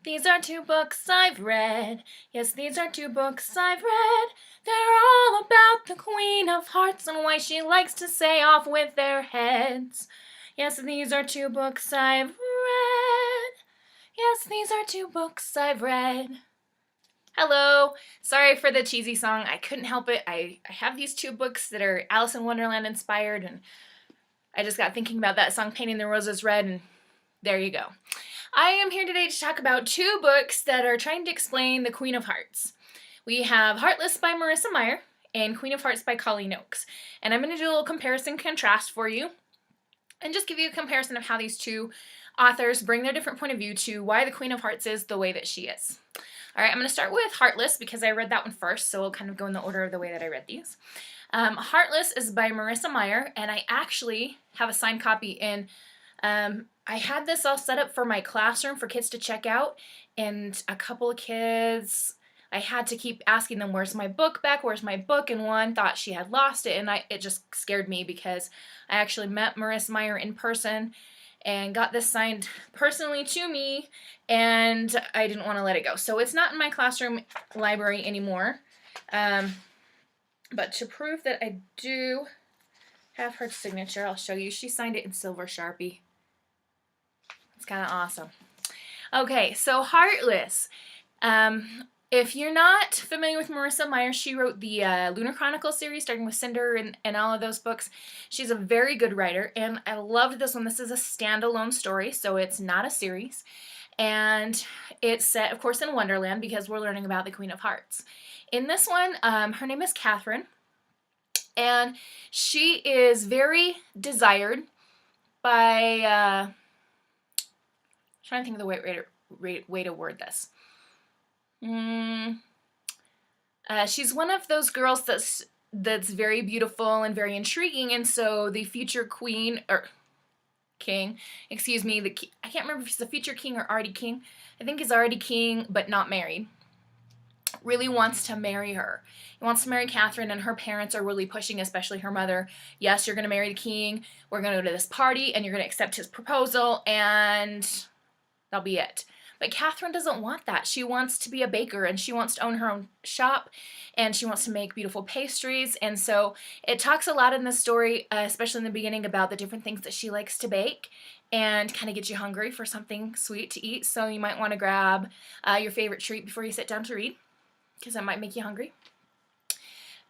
These are two books I've read. Yes, these are two books I've read. They're all about the Queen of Hearts and why she likes to say off with their heads. Yes, these are two books I've read. Yes, these are two books I've read. Hello. Sorry for the cheesy song. I couldn't help it. I have these two books that are Alice in Wonderland inspired, and I just got thinking about that song, Painting the Roses Red, and there you go. I am here today to talk about two books that are trying to explain the Queen of Hearts. We have Heartless by Marissa Meyer and Queen of Hearts by Colleen. And I'm going to do a little comparison contrast for you and just give you a comparison of how these two authors bring their different point of view to why the Queen of Hearts is the way that she is. Alright, I'm going to start with Heartless because I read that one first, so we'll kind of go in the order of the way that I read these. Heartless is by Marissa Meyer, and I actually have a signed copy in. I had this all set up for my classroom for kids to check out, and a couple of kids, I had to keep asking them, where's my book back, where's my book, and one thought she had lost it, and it just scared me because I actually met Marissa Meyer in person and got this signed personally to me, and I didn't want to let it go. So it's not in my classroom library anymore, but to prove that I do have her signature, I'll show you. She signed it in silver Sharpie. It's kind of awesome. Okay, so Heartless. If you're not familiar with Marissa Meyer, she wrote the Lunar Chronicle series, starting with Cinder and all of those books. She's a very good writer, and I loved this one. This is a standalone story, so it's not a series. And it's set, of course, in Wonderland because we're learning about the Queen of Hearts. In this one, her name is Catherine, and she is very desired by... I'm trying to think of the way to word this. She's one of those girls that's very beautiful and very intriguing, and so the future queen, or king, excuse me, I can't remember if he's the future king or already king. I think he's already king, but not married. Really wants to marry her. He wants to marry Catherine, and her parents are really pushing, especially her mother. Yes, you're going to marry the king. We're going to go to this party, and you're going to accept his proposal, and that'll be it. But Catherine doesn't want that. She wants to be a baker, and she wants to own her own shop, and she wants to make beautiful pastries. And so it talks a lot in this story, especially in the beginning, about the different things that she likes to bake and kind of get you hungry for something sweet to eat. So you might want to grab your favorite treat before you sit down to read, because that might make you hungry.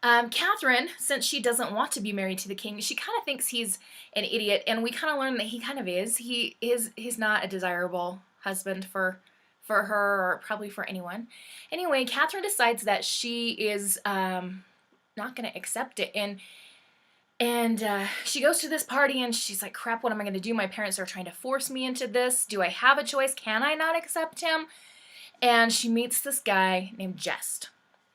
Catherine, since she doesn't want to be married to the king, she kind of thinks he's an idiot, and we kind of learn that he kind of is. He's not a desirable husband for her, or probably for anyone. Anyway, Catherine decides that she is not going to accept it, and she goes to this party, and she's like, crap, what am I going to do? My parents are trying to force me into this. Do I have a choice? Can I not accept him? And she meets this guy named Jest.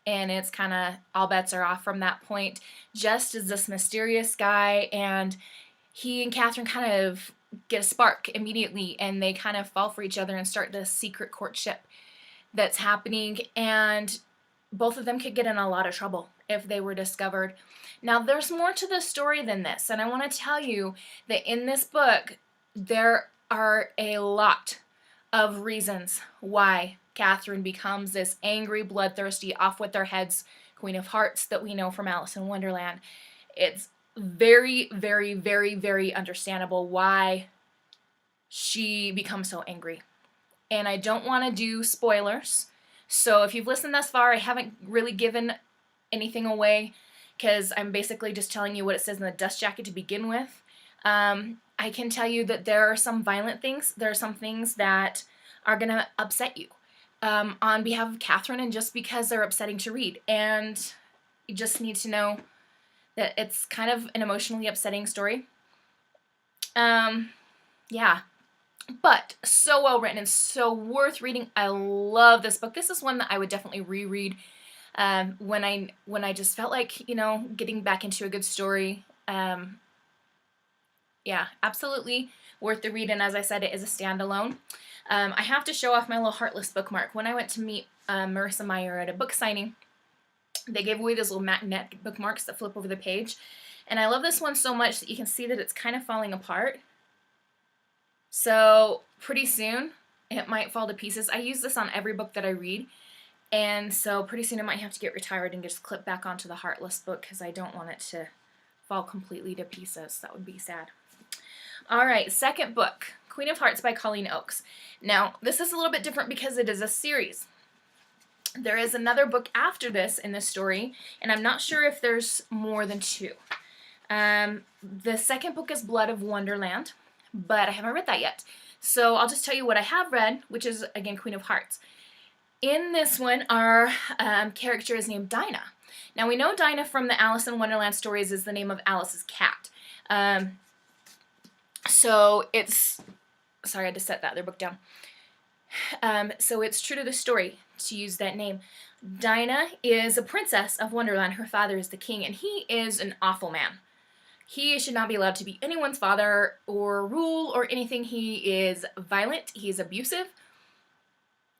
And it's kind of, all bets are off from that point. Jest is this mysterious guy, and he and Catherine kind of get a spark immediately, and they kind of fall for each other and start this secret courtship that's happening, and both of them could get in a lot of trouble if they were discovered. Now, there's more to the story than this, and I want to tell you that in this book, there are a lot of reasons why Catherine becomes this angry, bloodthirsty, off with their heads Queen of Hearts that we know from Alice in Wonderland. It's very, very, very, very understandable why she becomes so angry. And I don't want to do spoilers, so if you've listened thus far, I haven't really given anything away, because I'm basically just telling you what it says in the dust jacket to begin with. I can tell you that there are some violent things. There are some things that are going to upset you on behalf of Catherine, and just because they're upsetting to read. And you just need to know that it's kind of an emotionally upsetting story. Yeah. But so well written and so worth reading. I love this book. This is one that I would definitely reread when I just felt like, getting back into a good story. Yeah, absolutely worth the read, and as I said, it is a standalone. I have to show off my little Heartless bookmark. When I went to meet Marissa Meyer at a book signing, they gave away those little magnet bookmarks that flip over the page, and I love this one so much that you can see that it's kind of falling apart. So pretty soon, it might fall to pieces. I use this on every book that I read, and so pretty soon I might have to get retired and just clip back onto the Heartless book because I don't want it to fall completely to pieces. That would be sad. All right, second book, Queen of Hearts by Colleen Oakes. Now, this is a little bit different because it is a series. There is another book after this in this story, and I'm not sure if there's more than two. The second book is Blood of Wonderland, but I haven't read that yet. So I'll just tell you what I have read, which is, again, Queen of Hearts. In this one, our character is named Dinah. Now, we know Dinah from the Alice in Wonderland stories is the name of Alice's cat. So it's... Sorry, I had to set that other book down. So it's true to the story to use that name. Dinah is a princess of Wonderland. Her father is the king, and he is an awful man. He should not be allowed to be anyone's father or rule or anything. He is violent. He is abusive.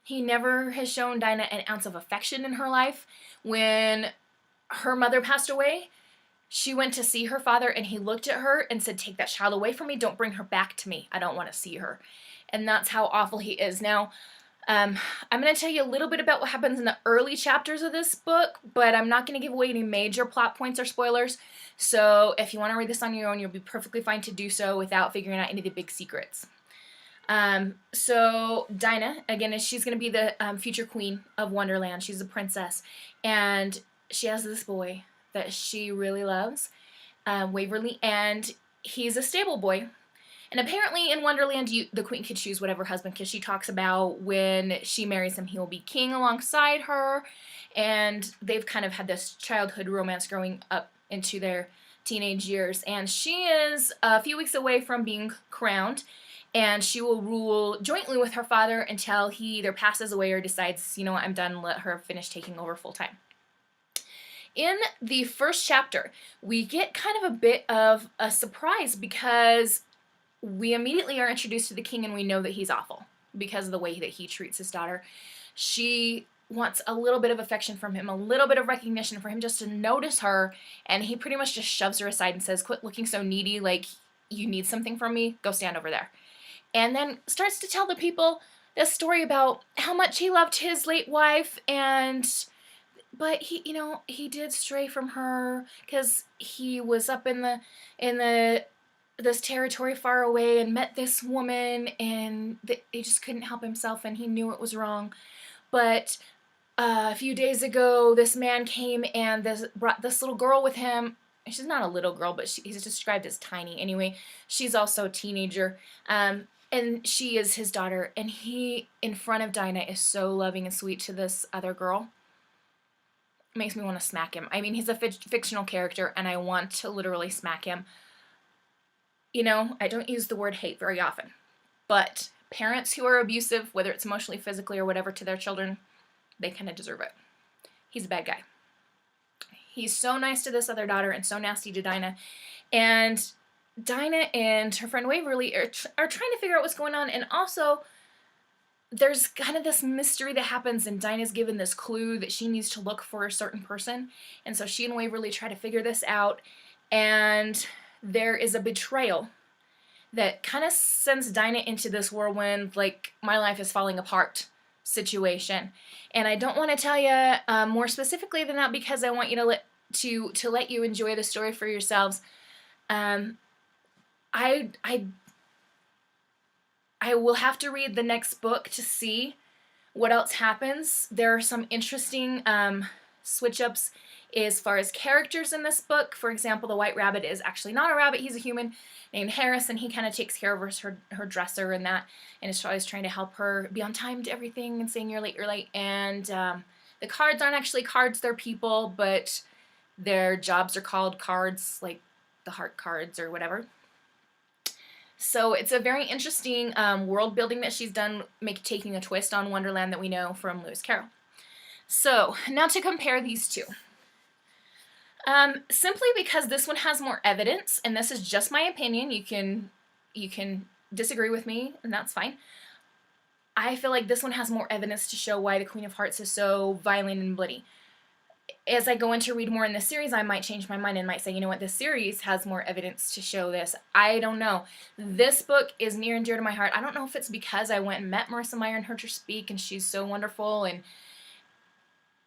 He never has shown Dinah an ounce of affection in her life. When her mother passed away, she went to see her father, and he looked at her and said, "Take that child away from me. Don't bring her back to me. I don't want to see her." And that's how awful he is. Now, I'm going to tell you a little bit about what happens in the early chapters of this book, but I'm not going to give away any major plot points or spoilers. So if you want to read this on your own, you'll be perfectly fine to do so without figuring out any of the big secrets. So Dinah, again, she's going to be the future queen of Wonderland. She's a princess, and she has this boy that she really loves, Waverly, and he's a stable boy. And apparently in Wonderland, the queen could choose whatever husband, because she talks about when she marries him, he will be king alongside her. And they've kind of had this childhood romance growing up into their teenage years. And she is a few weeks away from being crowned, and she will rule jointly with her father until he either passes away or decides, you know what, I'm done, let her finish taking over full time. In the first chapter, we get kind of a bit of a surprise because we immediately are introduced to the king, and we know that he's awful because of the way that he treats his daughter. She wants a little bit of affection from him, a little bit of recognition for him just to notice her, and he pretty much just shoves her aside and says, "Quit looking so needy, like you need something from me, go stand over there." And then starts to tell the people this story about how much he loved his late wife, but he, you know, he did stray from her because he was up in this territory far away and met this woman, and he just couldn't help himself, and he knew it was wrong. But a few days ago, this man came and brought this little girl with him. She's not a little girl, but he's described as tiny. Anyway, she's also a teenager, and she is his daughter. And he, in front of Dinah, is so loving and sweet to this other girl. It makes me want to smack him. I mean, he's a fictional character, and I want to literally smack him. You know, I don't use the word hate very often, but parents who are abusive, whether it's emotionally, physically, or whatever to their children, they kind of deserve it. He's a bad guy. He's so nice to this other daughter and so nasty to Dinah. And Dinah and her friend Waverly are trying to figure out what's going on. And also, there's kind of this mystery that happens, and Dinah's given this clue that she needs to look for a certain person. And so she and Waverly try to figure this out. And there is a betrayal that kind of sends Dinah into this whirlwind, like, my life is falling apart situation. And I don't want to tell you more specifically than that because I want you to let you enjoy the story for yourselves. I will have to read the next book to see what else happens. There are some interesting switch-ups as far as characters in this book. For example, the White Rabbit is actually not a rabbit, he's a human named Harris, and he kind of takes care of her dresser and that, and is always trying to help her be on time to everything and saying, you're late, you're late. And the cards aren't actually cards, they're people, but their jobs are called cards, like the heart cards or whatever. So it's a very interesting world building that she's done, taking a twist on Wonderland that we know from Lewis Carroll. So now to compare these two. Simply because this one has more evidence, and this is just my opinion, you can disagree with me, and that's fine. I feel like this one has more evidence to show why the Queen of Hearts is so violent and bloody. as I go in to read more in this series, I might change my mind and might say, you know what, this series has more evidence to show this. I don't know. This book is near and dear to my heart. I don't know if it's because I went and met Marissa Meyer and heard her speak, and she's so wonderful, and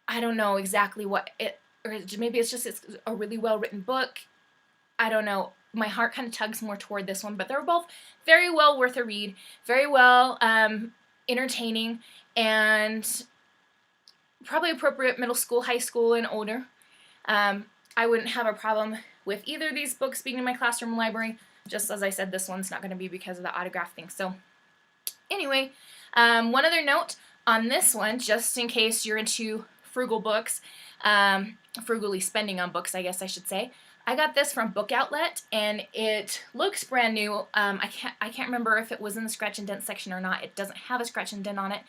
I don't know exactly what it, or maybe it's just it's a really well-written book. I don't know. My heart kind of tugs more toward this one, but they're both very well worth a read, very well entertaining, and probably appropriate middle school, high school, and older. I wouldn't have a problem with either of these books being in my classroom library. Just as I said, this one's not going to be because of the autograph thing. So anyway, one other note on this one, just in case you're into frugal books, frugally spending on books, I guess I should say. I got this from Book Outlet, and it looks brand new. I can't remember if it was in the scratch and dent section or not. It doesn't have a scratch and dent on it.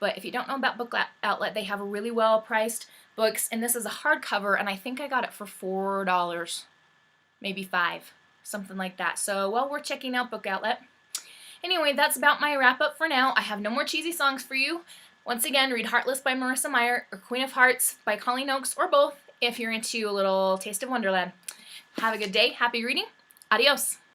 But if you don't know about Book Outlet, they have really well priced books, and this is a hardcover, and I think I got it for $4, maybe $5, something like that. So well worth checking out Book Outlet. Anyway, that's about my wrap up for now. I have no more cheesy songs for you. Once again, read Heartless by Marissa Meyer or Queen of Hearts by Colleen or both if you're into a little taste of Wonderland. Have a good day. Happy reading. Adios.